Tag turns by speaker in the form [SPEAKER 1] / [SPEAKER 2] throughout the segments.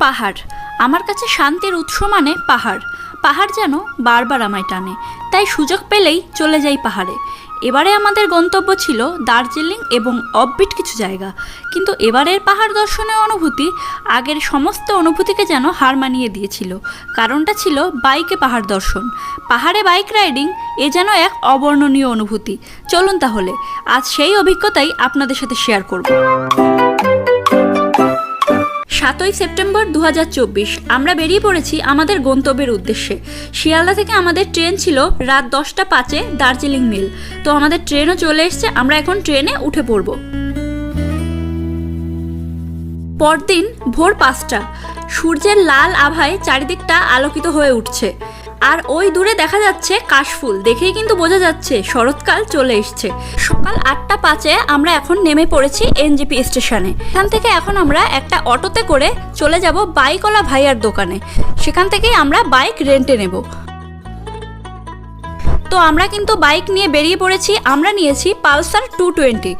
[SPEAKER 1] পাহাড় আমার কাছে শান্তির উৎস, মানে পাহাড়। পাহাড় যেন বারবার আমায় টানে, তাই সুযোগ পেলেই চলে যাই পাহাড়ে। এবারে আমাদের গন্তব্য ছিল দার্জিলিং এবং অফবিট কিছু জায়গা, কিন্তু এবারের পাহাড় দর্শনের অনুভূতি আগের সমস্ত অনুভূতিকে যেন হার মানিয়ে দিয়েছিল। কারণটা ছিল বাইকে পাহাড় দর্শন, পাহাড়ে বাইক রাইডিং, এ যেন এক অবর্ণনীয় অনুভূতি। চলুন তাহলে আজ সেই অভিজ্ঞতাই আপনাদের সাথে শেয়ার করব। 7ই সেপ্টেম্বর 2024 আমরা বেরিয়ে পড়েছি আমাদের গন্তব্যের উদ্দেশ্যে। শিয়ালদা থেকে আমাদের ট্রেন ছিল রাত 10টা 5-এ দার্জিলিং মেল। তো আমাদের ট্রেনও চলে এসছে, আমরা এখন ট্রেনে উঠে পড়ব। পরদিন ভোর 5টা, সূর্যের লাল আভায় চারিদিকটা আলোকিত হয়ে উঠছে, আর ওই দূরে দেখা যাচ্ছে কাশফুল। দেখেই কিন্তু বোঝা যাচ্ছে শরৎকাল চলে এসছে। সকাল 8টা 5-এ আমরা এখন নেমে পড়েছি এনজেপি স্টেশনে। এখান থেকে এখন আমরা একটা অটোতে করে চলে যাব বাইকওয়ালা ভাইয়ার দোকানে, সেখান থেকেই আমরা বাইক রেন্টে নেব। তো আমরা কিন্তু বাইক নিয়ে বেরিয়ে পড়েছি। আমরা নিয়েছি পালসার 220।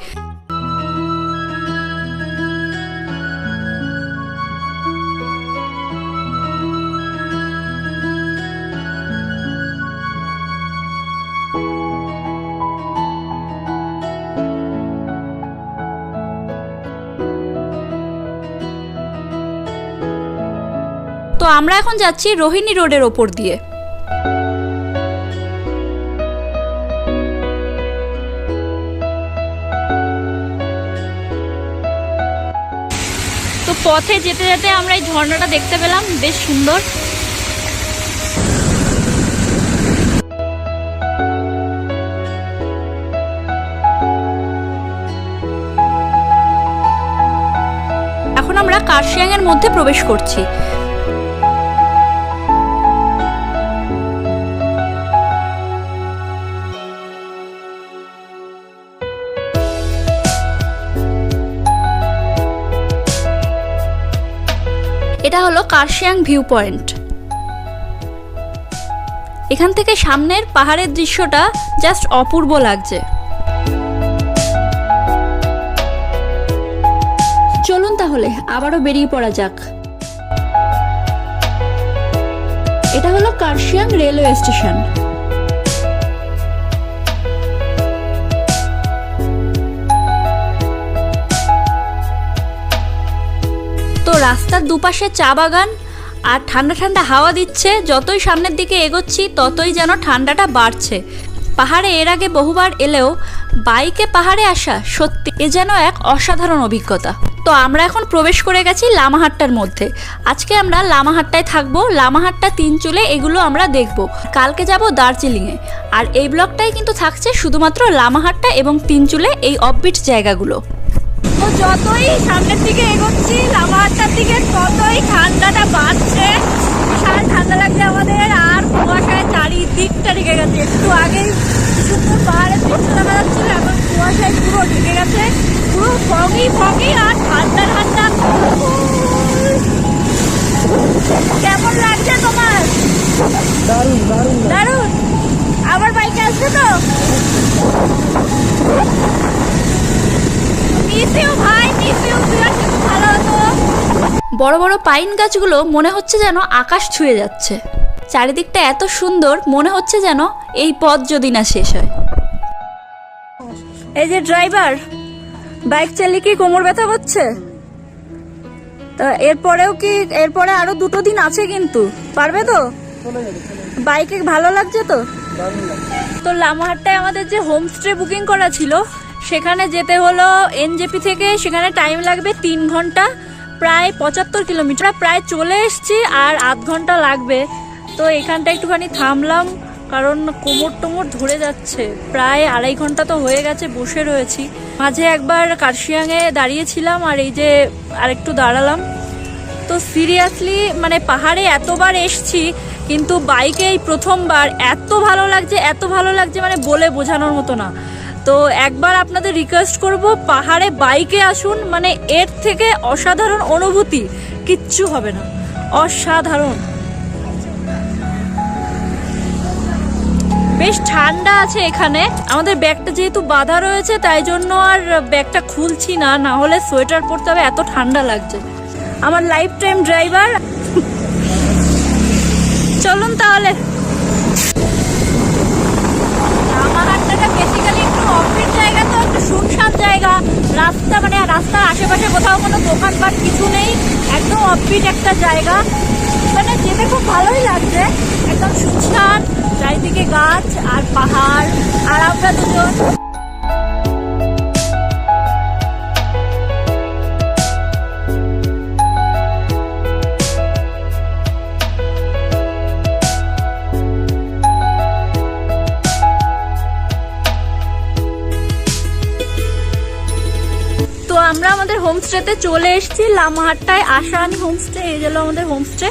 [SPEAKER 1] তো আমরা এখন যাচ্ছি রোহিণী রোডের ওপর দিয়ে। তো পথে যেতে যেতে আমরা এই ঝর্ণাটা দেখতে পেলাম, বেশ সুন্দর। এখন আমরা কার্শিয়াং এর মধ্যে প্রবেশ করছি। এটা হলো কার্শিয়াং ভিউ পয়েন্ট। এখান থেকে সামনের পাহাড়ের দৃশ্যটা জাস্ট অপূর্ব লাগছে। চলুন তাহলে আবারও বেরিয়ে পড়া যাক। এটা হলো কার্শিয়াং রেলওয়ে স্টেশন। তো রাস্তার দুপাশে চা বাগান আর ঠান্ডা ঠান্ডা হাওয়া দিচ্ছে। যতই সামনের দিকে এগোচ্ছি ততই যেন ঠান্ডাটা বাড়ছে। পাহাড়ে এর আগে বহুবার এলেও বাইকে পাহাড়ে আসা সত্যি এ যেন এক অসাধারণ অভিজ্ঞতা। তো আমরা এখন প্রবেশ করে গেছি লামাহাট্টার মধ্যে। আজকে আমরা লামাহাট্টায় থাকবো। লামাহাট্টা, তিনচুলে এগুলো আমরা দেখব। কালকে যাব দার্জিলিংয়ে। আর এই ব্লগটাই কিন্তু থাকছে শুধুমাত্র লামাহাট্টা এবং তিনচুলে এই অফবিট জায়গাগুলো। তো যতই সামনের দিকে এগোচ্ছি লামাহাট্টার দিকে ততই ঠান্ডাটা বাড়ছে। বিশাল ঠান্ডা লাগছে আমাদের, আর কুয়াশায় চারিদিকটা ঢেকে গেছে। একটু আগেই সুন্দর পাহাড়ের দৃশ্য দেখা যাচ্ছিল, এখন কুয়াশায় পুরো ঢেকে গেছে, পুরো ফগি আর ঠান্ডা ঠান্ডা। কেমন লাগছে তোমার? দারুণ দারুণ দারুণ। আবার বাইকে আসছে তো? বড় বড় পাইন গাছগুলো মনে হচ্ছে যেন আকাশ ছুঁয়ে যাচ্ছে। চারিদিকটা এত সুন্দর, মনে হচ্ছে যেন এই পথ যদি না শেষ হয়। এই যে ড্রাইভার, বাইক চালিয়ে কি কোমর ব্যথা হচ্ছে? তা এরপরে আরো 2 দিন আছে, কিন্তু পারবে তো? বাইকে ভালো লাগছে তো? তো লামাহাট্টায় আমাদের যে হোমস্টে বুকিং করা ছিল সেখানে যেতে হলো এনজেপি থেকে। সেখানে টাইম লাগবে 3 ঘন্টা, প্রায় 75 কিলোমিটার। প্রায় চলে এসছি, আর আধ ঘন্টা লাগবে। তো এখানটা একটুখানি থামলাম, কারণ কোমর ধরে যাচ্ছে। প্রায় 2.5 ঘন্টা তো হয়ে গেছে বসে রয়েছি। মাঝে একবার কার্শিয়াংয়ে দাঁড়িয়েছিলাম, আর এই যে আরেকটু দাঁড়ালাম। তো সিরিয়াসলি মানে পাহাড়ে এতবার এসছি, কিন্তু বাইকে এই প্রথমবার এত ভালো লাগছে মানে বলে বোঝানোর মতো না। তো একবার আপনাদের রিকোয়েস্ট করব, পাহাড়ে বাইকে আসুন। মানে এর থেকে অসাধারণ অনুভূতি কিচ্ছু হবে না। অসাধারণ। বেশ ঠান্ডা আছে এখানে। আমাদের ব্যাগটা যেহেতু বাঁধা রয়েছে তাই জন্য আর ব্যাগটা খুলছি না, না হলে সোয়েটার পরতে হবে, এত ঠান্ডা লাগছে। আমার লাইফ টাইম ড্রাইভার। চলুন তাহলে। লামাহাট্টাটা বেসিক্যালি একটু অফিস জায়গা, তো একটু শুনশান জায়গা। রাস্তা মানে রাস্তার আশেপাশে কোথাও কোনো দোকানপাট কিছু নেই, একদম অফিস একটা জায়গা। মানে যেতে খুব ভালোই লাগছে, একদম শুনশান, চারিদিকে গাছ আর পাহাড়, আর আমরা দুজন। তো আমরা আমাদের হোমস্টেতে চলে এসেছি, লামাহাট্টায় আশারানী হোমস্টে। এই গেল আমাদের হোমস্টে।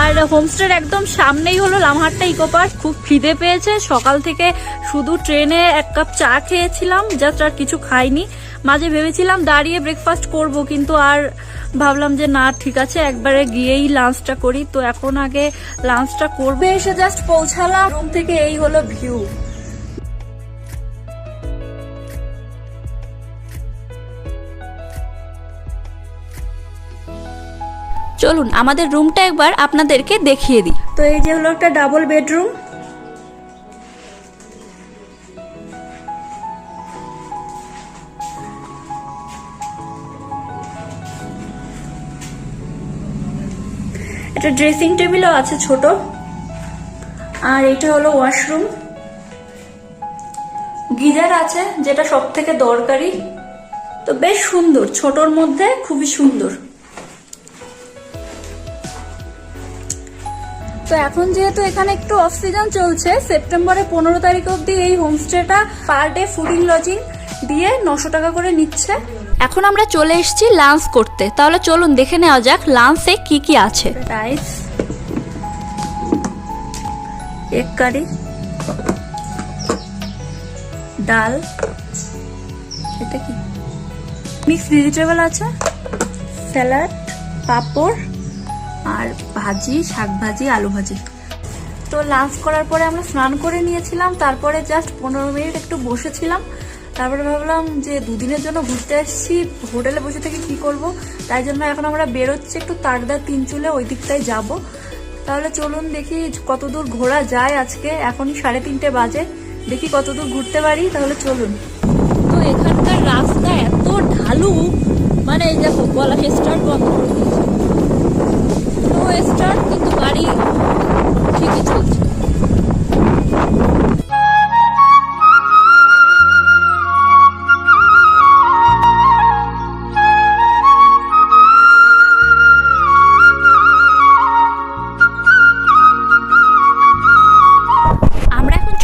[SPEAKER 1] আর হোমস্টের একদম সামনেই হলো লামাহাট্টা ইকো পার্ক। খুব খিদে পেয়েছে, সকাল থেকে শুধু ট্রেনে 1 কাপ চা খেয়েছিলাম, জাস্ট আর কিছু খাইনি। মাঝে ভেবেছিলাম দাঁড়িয়ে ব্রেকফাস্ট করব, কিন্তু আর ভাবলাম যে না, ঠিক আছে একবারে গিয়েই লাঞ্চটা করি। তো এখন আগে লাঞ্চটা করবে। এসে জাস্ট পৌঁছালাম রুম থেকে, এই হলো ভিউ। চলুন আমাদের রুমটা একবার আপনাদেরকে দেখিয়ে দিই। তো এই যে হলো একটা ডাবল বেডরুম। একটা ড্রেসিং টেবিলও আছে ছোট। আর এটা হলো ওয়াশরুম। গিজার আছে, যেটা সব থেকে দরকারি। তো বেশ সুন্দর, ছোটর মধ্যে খুবই সুন্দর। তো এখন যেহেতু এখানে একটু অফ সিজন চলছে, সেপ্টেম্বরের 15 তারিখ অব্দি এই হোমস্টেটা পার ডে ফুডিং লজিং দিয়ে 900 টাকা করে নিচ্ছে। এখন আমরা চলে এসেছি লাঞ্চ করতে, তাহলে চলুন দেখে নেওয়া যাক লাঞ্চে কি কি আছে। রাইস, এগ কারি, ডাল, এটা কি মিক্স ভেজিটেবল আছে, স্যালাড, পাঁপড় আর ভাজি, শাক ভাজি, আলু ভাজি। তো লাঞ্চ করার পরে আমরা স্নান করে নিয়েছিলাম, তারপরে জাস্ট 15 মিনিট একটু বসেছিলাম। তারপরে ভাবলাম যে দুদিনের জন্য ঘুরতে আসছি, হোটেলে বসে থেকে কি করব, তাই জন্য এখন আমরা বেরোচ্ছি একটু তাকদা তিনচুলে, ওই দিকটায় যাব। তাহলে চলুন দেখি কতদূর ঘোরা যায় আজকে। এখন 3:30 বাজে, দেখি কতদূর ঘুরতে পারি। তাহলে চলুন। তো এখানকার রাস্তা এত ঢালু, মানে এই দেখো গলা স্টার্ট বন্ধ করে দিয়েছে, নো স্টার্ট, কিন্তু গাড়ি ঠিকই চলছে।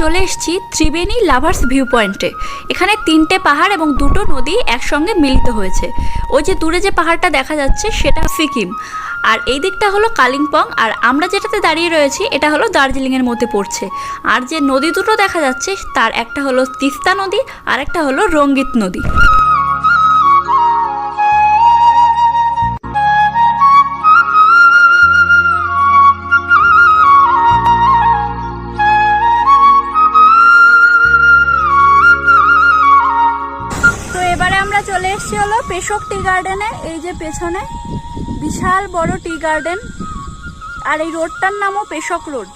[SPEAKER 1] চলে এসেছি ত্রিবেণী লাভার্স ভিউ পয়েন্টে। এখানে 3টে পাহাড় এবং 2টো নদী একসঙ্গে মিলিত হয়েছে। ওই যে দূরে যে পাহাড়টা দেখা যাচ্ছে সেটা সিকিম, আর এই দিকটা হলো কালিম্পং, আর আমরা যেটাতে দাঁড়িয়ে রয়েছি এটা হলো দার্জিলিংয়ের মধ্যে পড়ছে। আর যে নদী দুটো দেখা যাচ্ছে তার একটা হলো তিস্তা নদী আর একটা হলো রঙ্গিত নদী। চলে এসছি হলো পেশক টি গার্ডেনে। এই যে পেছনে বিশাল বড় টি গার্ডেন, আর এই রোডটার নামও পেশক রোড।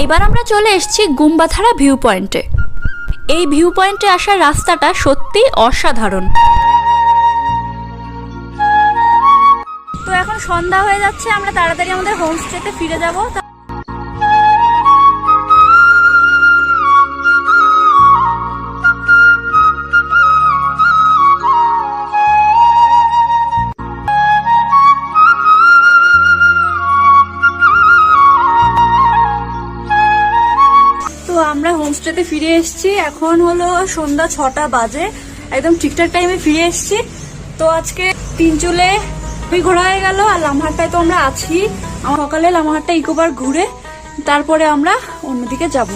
[SPEAKER 1] এবার আমরা চলে এসেছি গুম্বাথারা ভিউ পয়েন্টে। এই ভিউ পয়েন্টে আসার রাস্তাটা সত্যি অসাধারণ। তো এখন সন্ধ্যা হয়ে যাচ্ছে, আমরা তাড়াতাড়ি আমাদের হোমস্টেতে ফিরে যাব। আমরা হোমস্টে একসাথে ফিরে এসেছি। এখন হলো সন্ধ্যা 6টা বাজে, একদম ঠিকঠাক টাইমে ফিরে এসেছি। তো আজকে তিনচুলে ঘোরা হয়ে গেল, আর লামহাট্টায় তো আমরা আছি। সকালে লামহাট্টা ইকো পার্ক ঘুরে তারপরে আমরা অন্যদিকে যাব।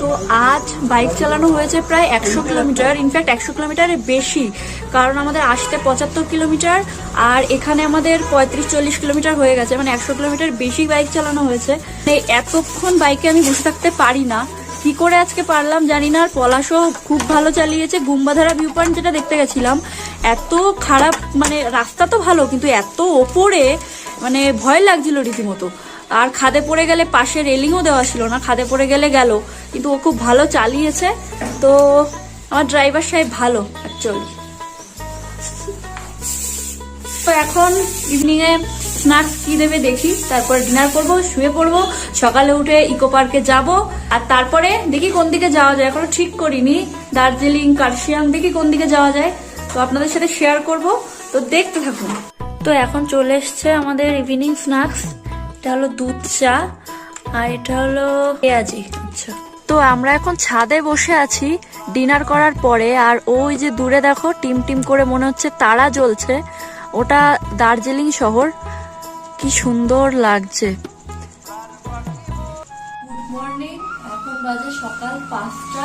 [SPEAKER 1] তো আজ বাইক চালানো হয়েছে প্রায় 100 কিলোমিটার, ইনফ্যাক্ট 100 কিলোমিটারের বেশি, কারণ আমাদের আসতে 75 কিলোমিটার আর এখানে আমাদের 35-40 কিলোমিটার হয়ে গেছে, মানে 100 কিলোমিটার বেশি বাইক চালানো হয়েছে। এতক্ষণ বাইকে আমি বসে থাকতে পারি না, কি করে আজকে পারলাম জানি না। আর পলাশও খুব ভালো চালিয়েছে। গুম্বাধারা ভিউ পয়েন্ট যেটা দেখতে গেছিলাম, এত খারাপ, মানে রাস্তা তো ভালো কিন্তু এত ওপরে, মানে ভয় লাগছিল রীতিমতো। আর খাদে পড়ে গেলে, পাশে রেলিংও দেওয়া ছিল না, খাদে পড়ে গেলে গেল, কিন্তু ও খুব ভালো চালিয়েছে। তো আমার ড্রাইভার সাহেব ভালো অ্যাকচুয়ালি। তো এখন ইভিনিং এ স্ন্যাক্স কি দেবে দেখি, তারপর ডিনার করব, শুয়ে পড়বো, সকালে উঠে ইকো পার্কে যাব, আর তারপরে দেখি কোন দিকে যাওয়া যায়। এখনো ঠিক করিনি, দার্জিলিং, কার্শিয়াং, দেখি কোন দিকে যাওয়া যায়। তো আপনাদের সাথে শেয়ার করব, তো দেখতে থাকুন। তো এখন চলে এসছে আমাদের ইভিনিং স্ন্যাক্স। এটা হলো দুধ চা আর এটা হলো পেঁয়াজি। আচ্ছা, তো আমরা এখন ছাদে বসে আছি ডিনার করার পরে, আর ওই যে দূরে দেখো টিম টিম করে মনে হচ্ছে তারা জ্বলছে, ওটা দার্জিলিং শহর। কি সুন্দর লাগছে। গুড মর্নিং, এখন বাজে সকাল 5টা।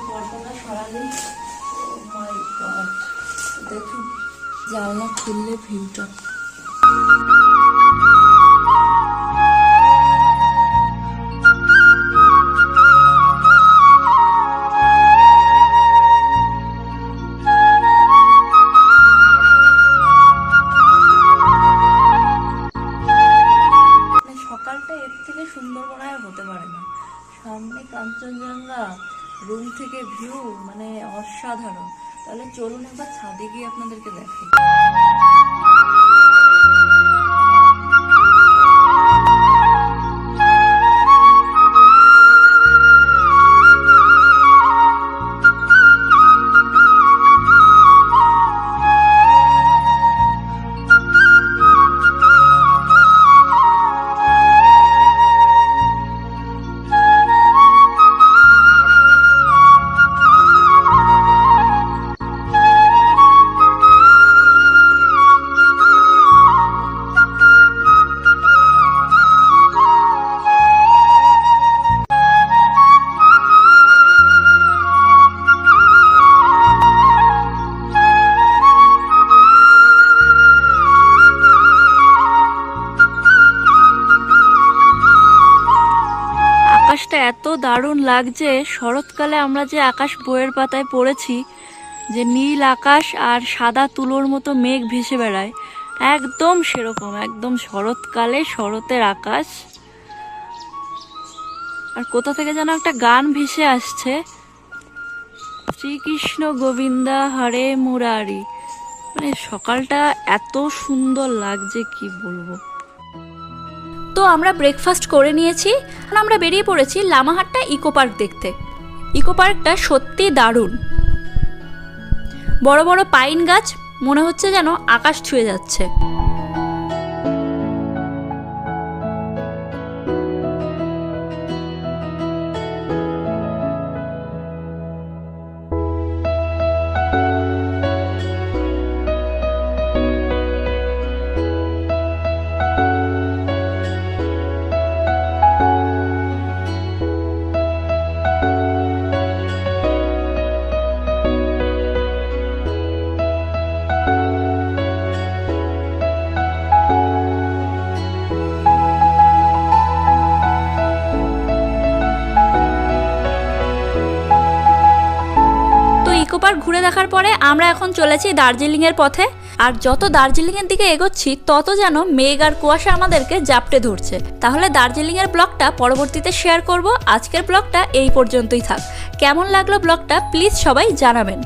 [SPEAKER 1] পর্দাটা সরালে, ও মাই গড, দেখুন জানলা খুললে ভিউটা। সুন্দর মনে হয় হতে পারে না। সামনে কাঞ্চনজঙ্ঘা, রুম থেকে ভিউ মানে অসাধারণ। তাহলে চলুন একবার ছাদে গিয়ে আপনাদেরকে দেখাই। আকাশটা এত দারুণ লাগছে। শরৎকালে আমরা যে আকাশ বইয়ের পাতায় পড়েছি, যে নীল আকাশ আর সাদা তুলোর মতো মেঘ ভেসে বেড়ায়, একদম সেরকম, একদম শরৎকালে শরতের আকাশ। আর কোথা থেকে যেন একটা গান ভেসে আসছে, শ্রীকৃষ্ণ গোবিন্দা হরে মুরারি। মানে সকালটা এত সুন্দর লাগছে কি বলবো। তো আমরা ব্রেকফাস্ট করে নিয়েছি, আমরা বেরিয়ে পড়েছি লামাহাট্টা ইকো পার্ক দেখতে। ইকো পার্কটা সত্যি দারুণ, বড় বড় পাইন গাছ, মনে হচ্ছে যেন আকাশ ছুঁয়ে যাচ্ছে। ইকো পার্ক ঘুরে দেখার পরে আমরা এখন চলেছি দার্জিলিং এর পথে। আর যত দার্জিলিং এর দিকে এগোচ্ছি তত যেন মেঘ আর কুয়াশা আমাদেরকে জাপটে ধরছে। তাহলে দার্জিলিং এর ব্লগটা পরবর্তীতে শেয়ার করব। আজকের ব্লগটা এই পর্যন্তই থাক। কেমন লাগলো ব্লগটা প্লিজ সবাই জানাবেন।